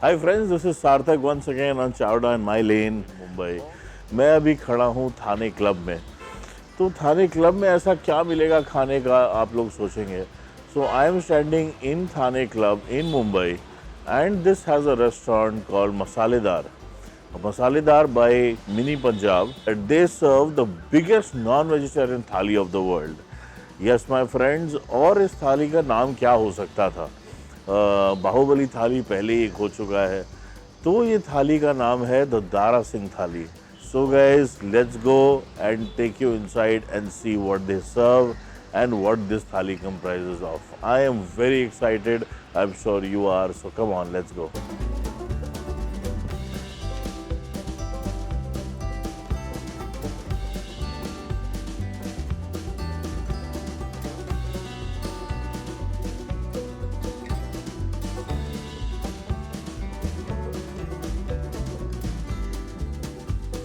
Hi friends, this is सार्थक once again on Chavda इन माई लेन मुंबई। मैं अभी खड़ा हूँ थाने क्लब में। तो थाने क्लब में ऐसा क्या मिलेगा खाने का, आप लोग सोचेंगे। So I am standing in Thane club in Mumbai and this has a restaurant called Masaledaar. Masaledaar by Mini Punjab. They serve the biggest non-vegetarian थाली of the world. Yes, my friends, और इस थाली का नाम क्या हो सकता था? बाहुबली थाली पहले एक हो चुका है, तो ये थाली का नाम है द दारा सिंह थाली। So guys, let's go and take you inside and see what they serve and what this thali comprises of. I am very excited. I'm sure you are. So come on, let's go.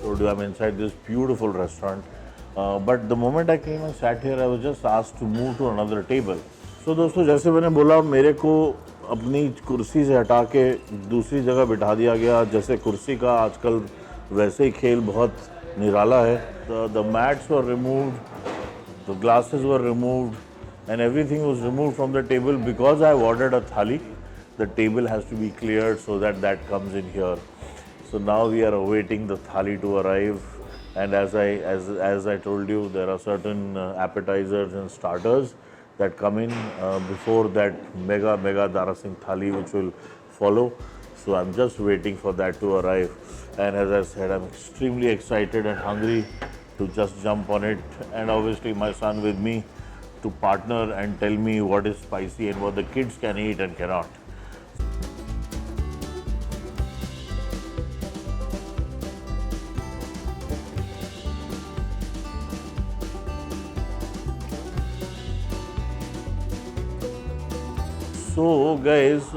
Told you I'm inside this beautiful restaurant. But the moment I came and sat here, I was just asked to move to another table. So दोस्तों, जैसे मैंने बोला, मेरे को अपनी कुर्सी से हटा के दूसरी जगह बिठा दिया गया। जैसे कुर्सी का आजकल वैसे ही खेल बहुत निराला है। The mats were removed, the glasses were removed, and everything was removed from the table because I ordered a thali. The table has to be cleared so that that comes in here. So now we are awaiting the thali to arrive, and as I told you, there are certain appetizers and starters that come in before that mega Dara Singh thali, which will follow. So I'm just waiting for that to arrive, and as I said, I'm extremely excited and hungry to just jump on it, and obviously my son with me to partner and tell me what is spicy and what the kids can eat and cannot. So guys,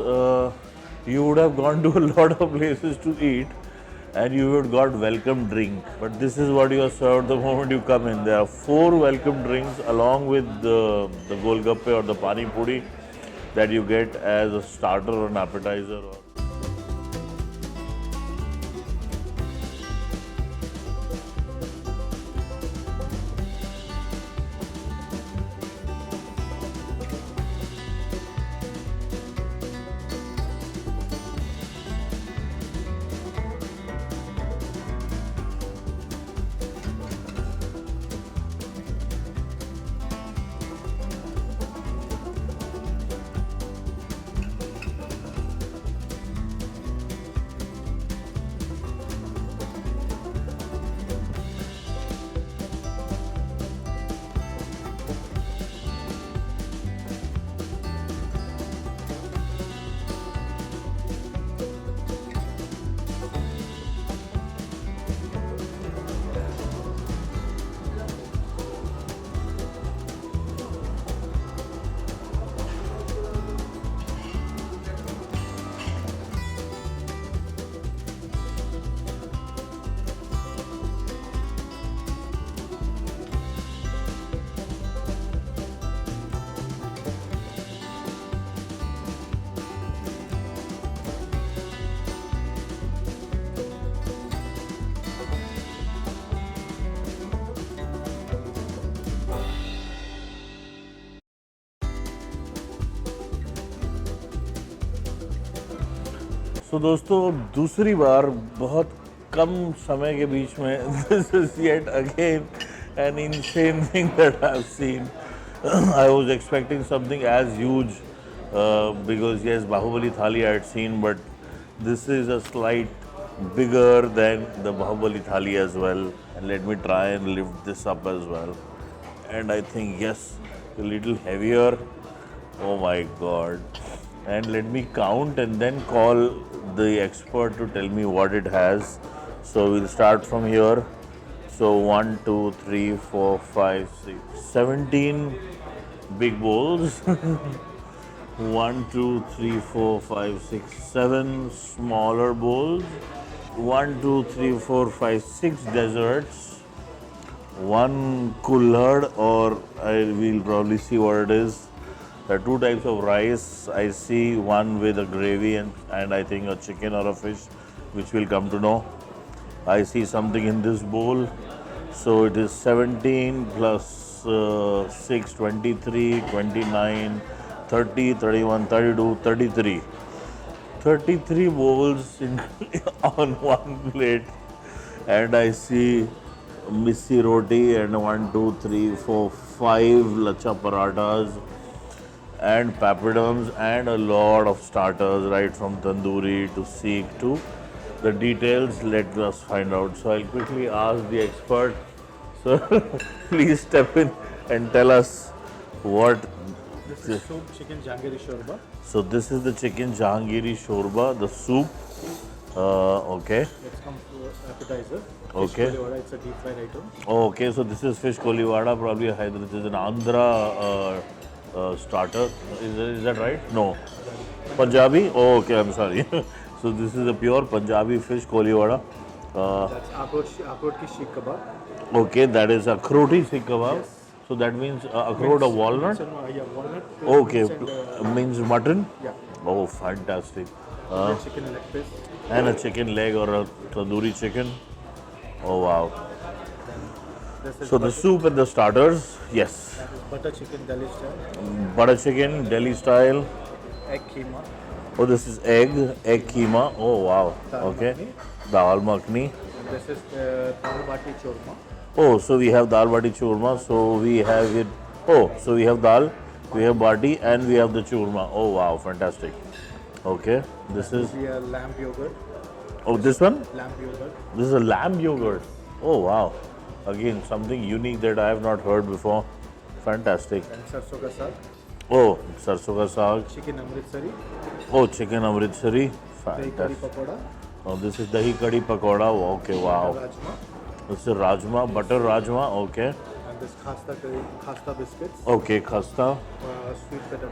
you would have gone to a lot of places to eat and you would got welcome drink, but this is what you are served the moment you come in. There are 4 welcome drinks along with the golgappe or the pani puri that you get as a starter or an appetizer. So दोस्तों, दूसरी बार बहुत कम समय के बीच में this is yet again an insane thing that I've seen. I was expecting something as huge because yes, Bahubali Thali I had seen, but this is a slight bigger than the Bahubali Thali as well. And let me try and lift this up as well. And I think yes, a little heavier. Oh my God. And let me count and then call the expert to tell me what it has. So we'll start from here. So 1, 2, 3, 4, 5, 6, 17 big bowls. 1, 2, 3, 4, 5, 6, 7 smaller bowls. 1, 2, 3, 4, 5, 6 desserts. One kullad, or I will probably see what it is. There are two types of rice. I see one with a gravy and I think a chicken or a fish, which we'll come to know. I see something in this bowl. So it is 17 plus 6, 23, 29, 30, 31, 32, 33. 33 bowls in, on one plate. And I see missi roti and 1, 2, 3, 4, 5 lacha parathas and papadums and a lot of starters, right from tandoori to seekh to the details. Let us find out. So I'll quickly ask the expert. So please step in and tell us what. This is soup chicken jangiri shorba. So this is the chicken jahangiri shorba, the soup. Okay. It's come to appetizer. Okay. Fish koli vada, it's a deep fried item. Okay, so this is fish kolivada, probably a Hyderabad. This is an Andhra starter. Is that right? No. Punjabi? Oh, okay, I'm sorry. So this is a pure Punjabi fish kolivada. That's akrot ki sheikh kebab. Okay, that is akhroti sikh kebab. Yes. So that means akhrot of walnut. It's yeah, walnut. Okay, mince and, means mutton. yeah. Oh, fantastic. Chicken leg piece. And a chicken leg or a tandoori chicken. Oh wow. This is So the soup and the starters, yes. that is butter chicken Delhi style. Butter chicken, Delhi style. Egg keema. Oh, this is egg keema. Oh wow. Dal Okay. makhni. Dal makhni. And this is dal bati churma. Oh, so we have dal bati churma. So we have it. Oh, so we have dal, we have bati, and we have the churma. Oh wow, fantastic. Okay. This is. We have lamb yogurt. Oh, this one. Lamb yogurt. This is a lamb yogurt. Oh wow. Again, something unique that I have not heard before. Fantastic. And sarson ka saag. Oh, sarson ka saag. Chicken amritsari. Oh, chicken amritsari. Dahi kari Fantastic. pakoda. Oh, this is dahi kadi pakoda. Okay, wow. Rajma. This is rajma, butter rajma. Okay. And this khasta biscuits. Okay, khasta. Sweet potato,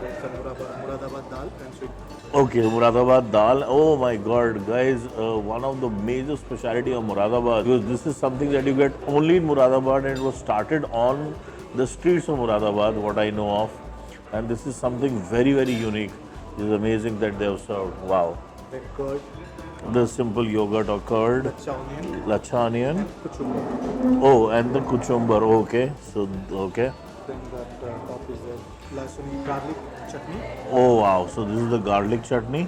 Muradabad dal and sweet. Okay, Muradabad dal. Oh my God, guys! One of the major speciality of Muradabad, because this is something that you get only in Muradabad, and it was started on the streets of Muradabad, what I know of, and this is something very, very unique. It is amazing that they have served. Wow! Then curd, The simple yogurt or curd, onion, lacha onion. kuchumber. Oh, and the cucumber. Okay, so okay. Then that top is the lasun garlic chutney Oh wow! So this is the garlic chutney,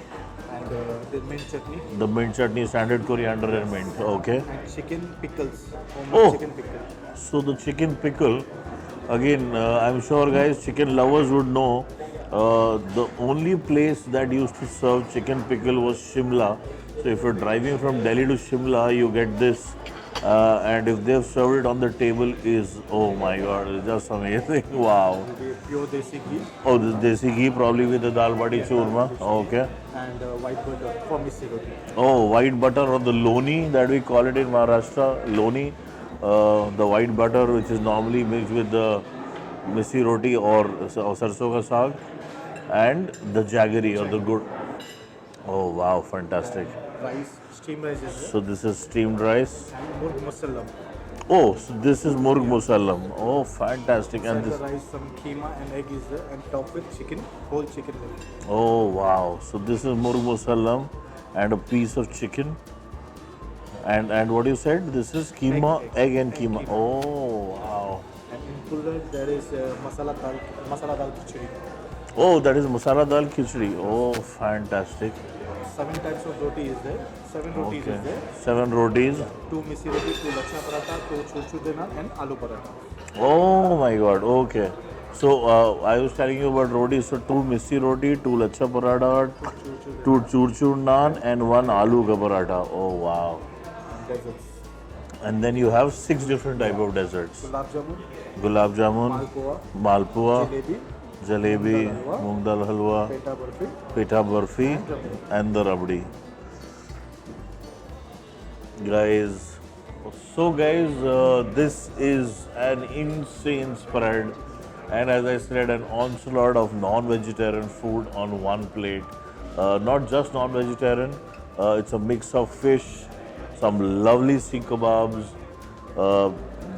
and the mint chutney the mint chutney, standard coriander and mint. Okay. and chicken pickles. Oh. Chicken pickle. So the chicken pickle, again, I'm sure guys, chicken lovers would know. The only place that used to serve chicken pickle was Shimla. So if you're driving from Delhi to Shimla, you get this. And if they've served it on the table, is oh my god, it's just amazing. Wow. The pure desi ghee Oh, this desi ghee probably with the dal bati churma. Okay. and white butter for missi roti. Oh, white butter or the loni that we call it in Maharashtra, loni. The white butter which is normally mixed with the missi roti or sarson ka saag and the jaggery or the good. Oh wow, fantastic. Rice, steamed rice is there. So this is steamed rice. And murg masalam. Oh, so this is murg musallam. Oh, fantastic. And And the this. rice, some keema and egg is there and topped with chicken, whole chicken leg. Oh wow. So this is murg musallam and a piece of chicken. And what you said? This is keema, egg and keema. Oh wow. And in cooler there is masala dal khichdi. Oh, that is masala dal khichdi. Oh, fantastic. 7 types of roti is there. 7 rotis Okay. is there. 7 rotis. 2 missi roti, 2 lachha paratha, 2 chulchu dena and aloo paratha. Oh my god. Okay. So I was telling you about roti. So 2 missi roti, 2 lacha paratha, 2 churchur naan, and 1 aloo ka paratha. Oh wow. And desserts. And then you have 6 different type of desserts. Gulab jamun, Gulab jamun, malpua, malpua, jalebi, jalebi, moong dal halwa, peta barfi, peta barfi, and the rabdi. Guys, so guys, this is an insane spread, and as I said, an onslaught of non-vegetarian food on one plate. Not just non-vegetarian, it's a mix of fish, some lovely seekh kebabs,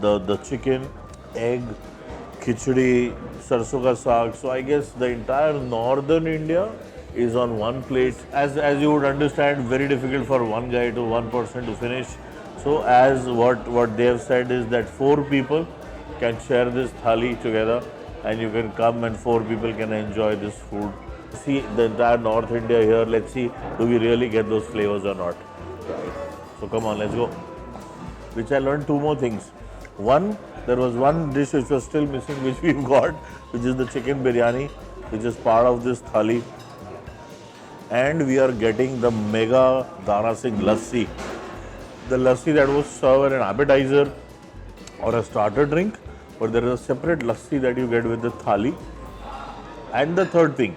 the chicken, egg, khichdi, sarson ka saag. So I guess the entire northern India is on one plate. As you would understand, very difficult for one guy to one person to finish. So as what they have said is that 4 people can share this thali together, and you can come and 4 people can enjoy this food. See the entire North India here. Let's see, do we really get those flavors or not? So come on, let's go. Which I learned 2 more things. One, there was one dish which was still missing, which we've got, which is the chicken biryani, which is part of this thali. And we are getting the mega Dara Singh lassi. The lassi that was served as an appetizer or a starter drink, but there is a separate lassi that you get with the thali. And the third thing,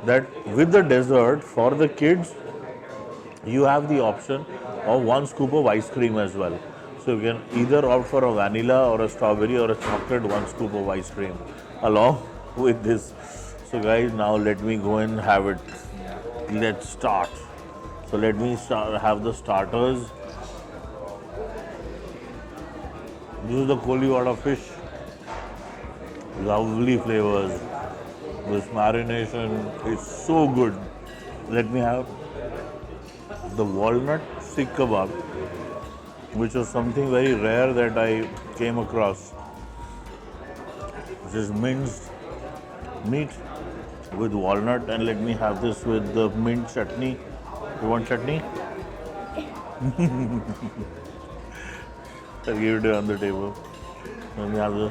that with the dessert for the kids, you have the option of 1 scoop of ice cream as well. So you can either opt for a vanilla or a strawberry or a chocolate 1 scoop of ice cream along with this. So guys, now let me go and have it. Let's start. So let me have the starters. This is the Koliwada fish. Lovely flavors. This marination is so good. Let me have the walnut sikh kebab, which was something very rare that I came across. This is minced meat with walnut, and let me have this with the mint chutney. You want chutney? I'll give it on the table. Let me have the.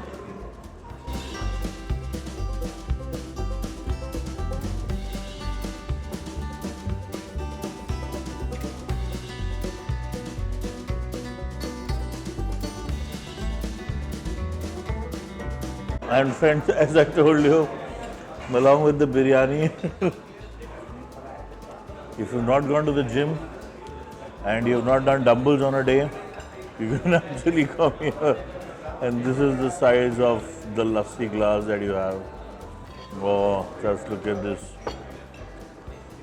And friends, as I told you, along with the biryani, if you've not gone to the gym and you've not done dumbbells on a day, you can actually come here. And this is the size of the lassi glass that you have. Oh, just look at this.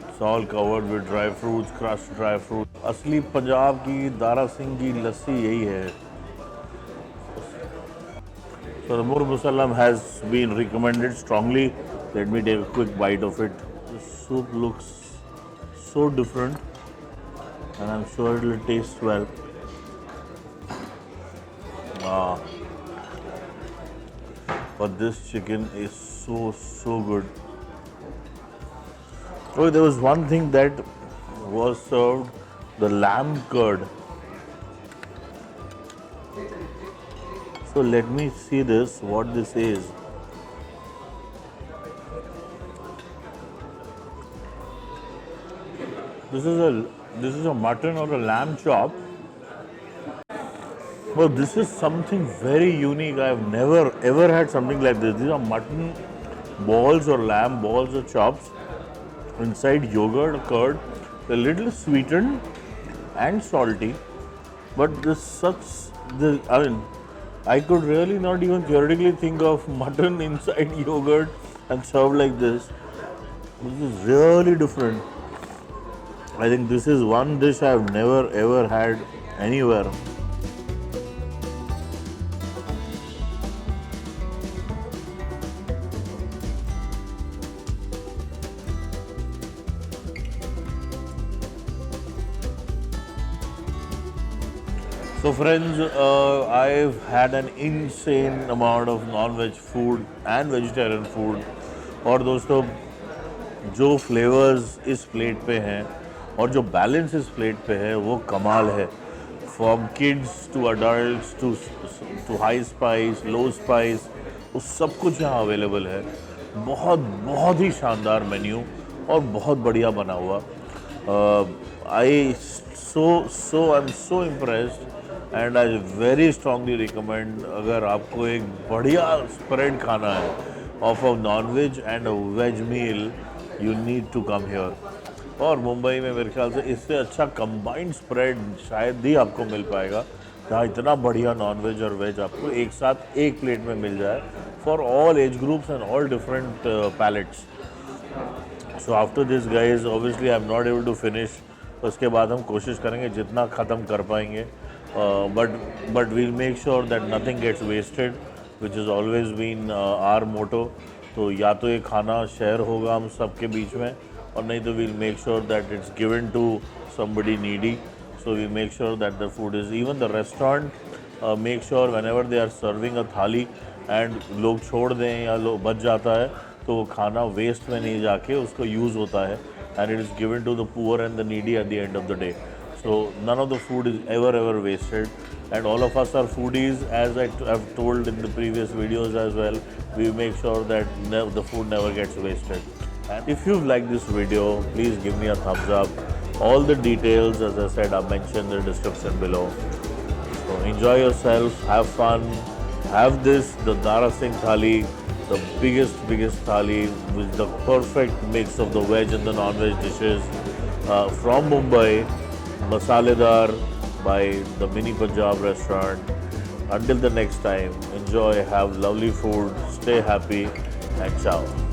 It's all covered with dry fruits, crushed dry fruits. असली पंजाब की दारा सिंह की लस्सी यही है. So the Mur Musallam has been recommended strongly. Let me take a quick bite of it. The soup looks so different, and I'm sure it will taste well. But this chicken is so good. Oh, there was one thing that was served, the lamb curd. So let me see this, what this is. This is a mutton or a lamb chop. Well, this is something very unique. I've never ever had something like this. These are mutton balls or lamb balls or chops inside yogurt or curd. They're a little sweetened and salty, but I could really not even theoretically think of mutton inside yogurt and served like this. This is really different. I think this is one dish I've never ever had anywhere. So friends, I've had an insane amount of non-veg food and vegetarian food. और दोस्तों, जो flavours इस plate पे हैं और जो balance इस plate पे है वो कमाल है. From kids to adults to high spice, low spice, वो सब कुछ यहाँ अवेलेबल है. बहुत ही शानदार मेन्यू और बहुत बढ़िया बना हुआ. I'm so impressed. And I very strongly recommend, अगर आपको एक बढ़िया स्प्रेड खाना है of a non veg and a veg meal, you need to come here. और मुंबई में मेरे ख्याल से इससे अच्छा कंबाइंड स्प्रेड शायद ही आपको मिल पाएगा, जहाँ इतना बढ़िया नॉन वेज और वेज आपको एक साथ एक प्लेट में मिल जाए for all age groups and all different palates. So after this guys, obviously I am not able to finish. उसके बाद हम कोशिश करेंगे जितना ख़त्म कर पाएंगे. But we'll make sure that nothing gets wasted. which has always been our motto. तो या तो ये खाना शेयर होगा हम सबके बीच में, और नहीं तो we'll make sure that it's given to somebody needy. So we make sure that the food is, even the restaurant make sure whenever they are serving a थाली and लोग छोड़ दें या लोग बच जाता है तो वो खाना वेस्ट में नहीं जाके उसको यूज़ होता है, and it is given to the poor and the needy at the end of the day. So none of the food is ever wasted, and all of us are foodies, as I have told in the previous videos as well. We make sure that the food never gets wasted. And if you've liked this video, please give me a thumbs up. All the details, as I said, are mentioned in the description below. So enjoy yourself, have fun, have this, the Dara Singh Thali, the biggest thali with the perfect mix of the veg and the non-veg dishes from Mumbai, Masaledar by the Mini Punjab restaurant. Until the next time, enjoy, have lovely food, stay happy, and ciao.